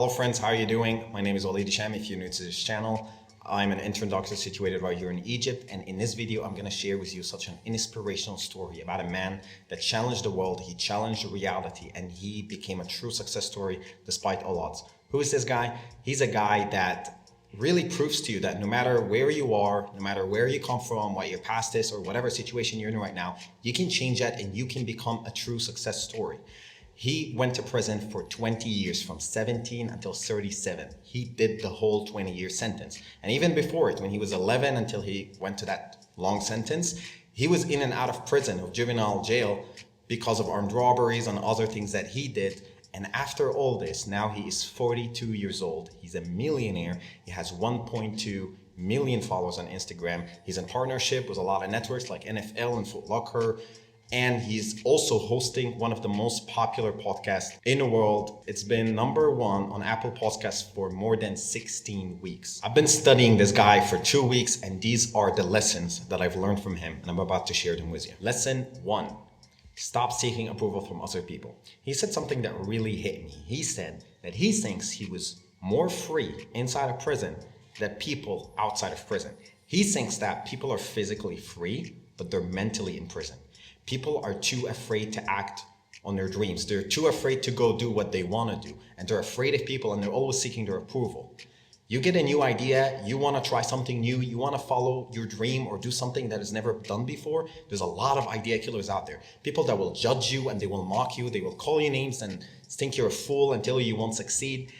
Hello friends, how are you doing? My name is Walid Hisham. If you're new to this channel, I'm an intern doctor situated right here in Egypt, and in this video I'm going to share with you such an inspirational story about a man that challenged the world, he challenged reality, and he became a true success story despite all odds. Who is this guy? He's a guy that really proves to you that no matter where you are, no matter where you come from, what your past is, or whatever situation you're in right now, you can change that and you can become a true success story. He went to prison for 20 years, from 17 until 37. He did the whole 20-year sentence. And even before it, when he was 11 until he went to that long sentence, he was in and out of prison, of juvenile jail, because of armed robberies and other things that he did. And after all this, now he is 42 years old. He's a millionaire. He has 1.2 million followers on Instagram. He's in partnership with a lot of networks like NFL and Foot Locker. And he's also hosting one of the most popular podcasts in the world. It's been #1 on Apple Podcasts for more than 16 weeks. I've been studying this guy for 2 weeks, and these are the lessons that I've learned from him, and I'm about to share them with you. Lesson 1, stop seeking approval from other people. He said something that really hit me. He said that he thinks he was more free inside of prison than people outside of prison. He thinks that people are physically free, but they're mentally in prison. People are too afraid to act on their dreams. They're too afraid to go do what they want to do. And they're afraid of people, and they're always seeking their approval. You get a new idea, you want to try something new, you want to follow your dream or do something that is never done before. There's a lot of idea killers out there. People that will judge you and they will mock you. They will call you names and think you're a fool and tell you won't succeed.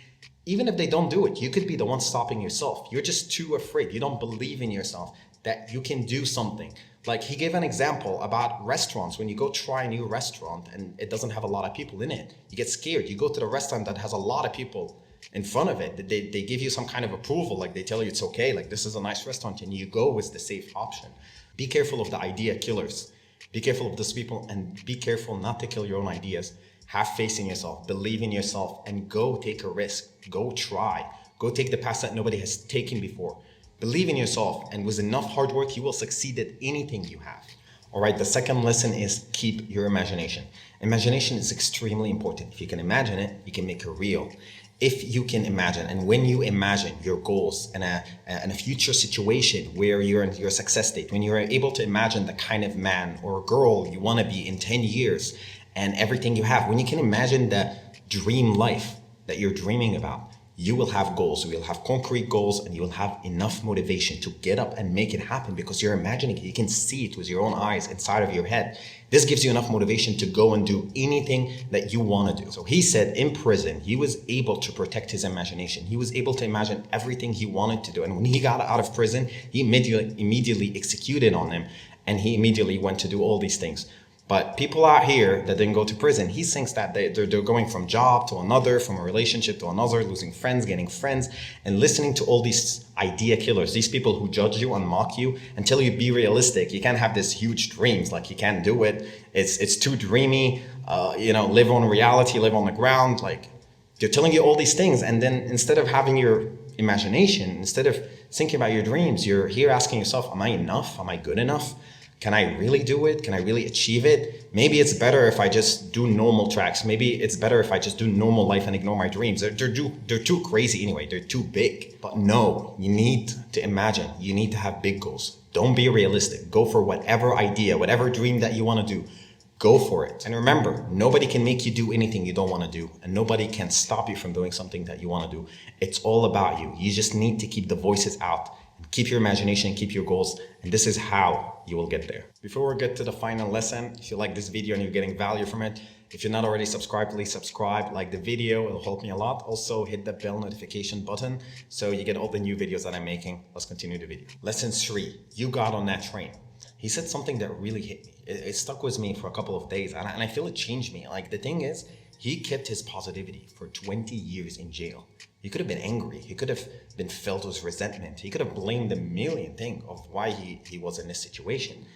Even if they don't do it, you could be the one stopping yourself. You're just too afraid. You don't believe in yourself that you can do something. Like, he gave an example about restaurants. When you go try a new restaurant and it doesn't have a lot of people in it, you get scared. You go to the restaurant that has a lot of people in front of it. They give you some kind of approval, like they tell you it's okay, like this is a nice restaurant, and you go with the safe option. Be careful of the idea killers. Be careful of those people, and be careful not to kill your own ideas. Have faith in yourself, believe in yourself, and go take a risk. Go try. Go take the path that nobody has taken before. Believe in yourself, and with enough hard work, you will succeed at anything you have. All right, the second lesson is keep your imagination. Imagination is extremely important. If you can imagine it, you can make it real. If you can imagine, and when you imagine your goals and a future situation where you're in your success state, when you're able to imagine the kind of man or girl you want to be in 10 years and everything you have, when you can imagine the dream life that you're dreaming about, you will have goals, you will have concrete goals, and you will have enough motivation to get up and make it happen because you're imagining it. You can see it with your own eyes inside of your head. This gives you enough motivation to go and do anything that you want to do. So he said in prison, he was able to protect his imagination. He was able to imagine everything he wanted to do. And when he got out of prison, he immediately executed on them, and he immediately went to do all these things. But people out here that didn't go to prison, he thinks that they're going from job to another, from a relationship to another, losing friends, getting friends, and listening to all these idea killers, these people who judge you and mock you and tell you be realistic. You can't have these huge dreams, like you can't do it. It's too dreamy. Live on reality, live on the ground. Like, they're telling you all these things, and then instead of having your imagination, instead of thinking about your dreams, you're here asking yourself, am I enough? Am I good enough? Can I really do it? Can I really achieve it? Maybe it's better if I just do normal tracks. Maybe it's better if I just do normal life and ignore my dreams. They're too crazy anyway. They're too big. But no, you need to imagine. You need to have big goals. Don't be realistic. Go for whatever idea, whatever dream that you want to do. Go for it. And remember, nobody can make you do anything you don't want to do. And nobody can stop you from doing something that you want to do. It's all about you. You just need to keep the voices out. Keep your imagination, keep your goals, and this is how you will get there. Before we get to the final lesson, if you like this video and you're getting value from it, if you're not already subscribed, please subscribe, like the video, it'll help me a lot. Also hit the bell notification button so you get all the new videos that I'm making. Let's continue the video. Lesson 3, you got on that train. He said something that really hit me. It stuck with me for a couple of days, and I feel it changed me. Like, the thing is, he kept his positivity for 20 years in jail. He could have been angry. He could have been filled with resentment. He could have blamed a million things of why he was in this situation.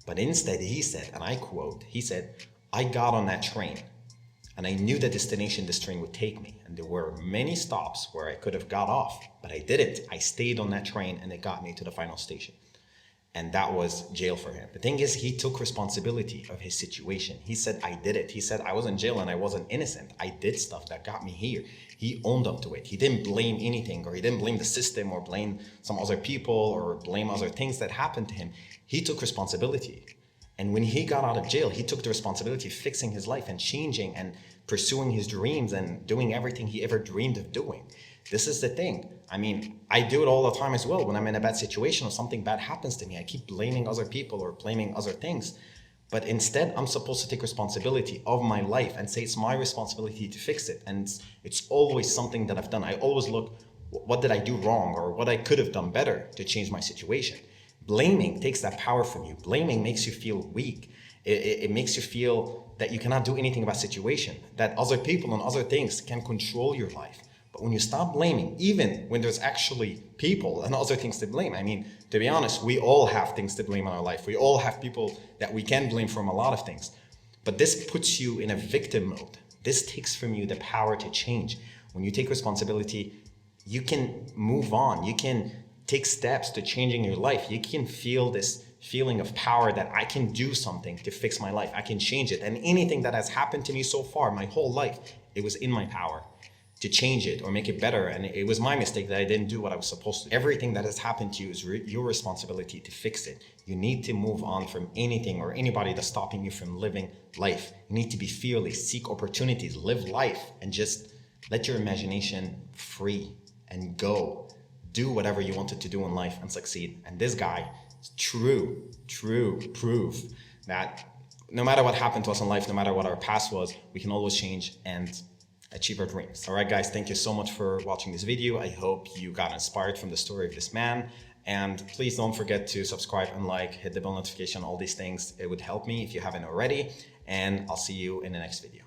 But instead, he said, and I quote, he said, I got on that train and I knew the destination this train would take me. And there were many stops where I could have got off, but I didn't. I stayed on that train and it got me to the final station. And that was jail for him. The thing is, he took responsibility of his situation. He said, I did it. He said, I was in jail and I wasn't innocent. I did stuff that got me here. He owned up to it. He didn't blame anything, or he didn't blame the system, or blame some other people, or blame other things that happened to him. He took responsibility. And when he got out of jail, he took the responsibility of fixing his life and changing and pursuing his dreams and doing everything he ever dreamed of doing. This is the thing. I mean, I do it all the time as well. When I'm in a bad situation or something bad happens to me, I keep blaming other people or blaming other things. But instead, I'm supposed to take responsibility of my life and say it's my responsibility to fix it. And it's always something that I've done. I always look, what did I do wrong, or what I could have done better to change my situation. Blaming takes that power from you. Blaming makes you feel weak. It makes you feel that you cannot do anything about situation, that other people and other things can control your life. But when you stop blaming, even when there's actually people and other things to blame, I mean, to be honest, we all have things to blame in our life. We all have people that we can blame from a lot of things. But this puts you in a victim mode. This takes from you the power to change. When you take responsibility, you can move on. You can take steps to changing your life. You can feel this feeling of power that I can do something to fix my life. I can change it. And anything that has happened to me so far, my whole life, it was in my power to change it or make it better. And it was my mistake that I didn't do what I was supposed to. Everything that has happened to you is your responsibility to fix it. You need to move on from anything or anybody that's stopping you from living life. You need to be fearless, seek opportunities, live life, and just let your imagination free and go. Do whatever you wanted to do in life and succeed. And this guy is true proof that no matter what happened to us in life, no matter what our past was, we can always change and achieve our dreams. All right, guys, thank you so much for watching this video. I hope you got inspired from the story of this man. And please don't forget to subscribe and like, hit the bell notification, all these things. It would help me if you haven't already. And I'll see you in the next video.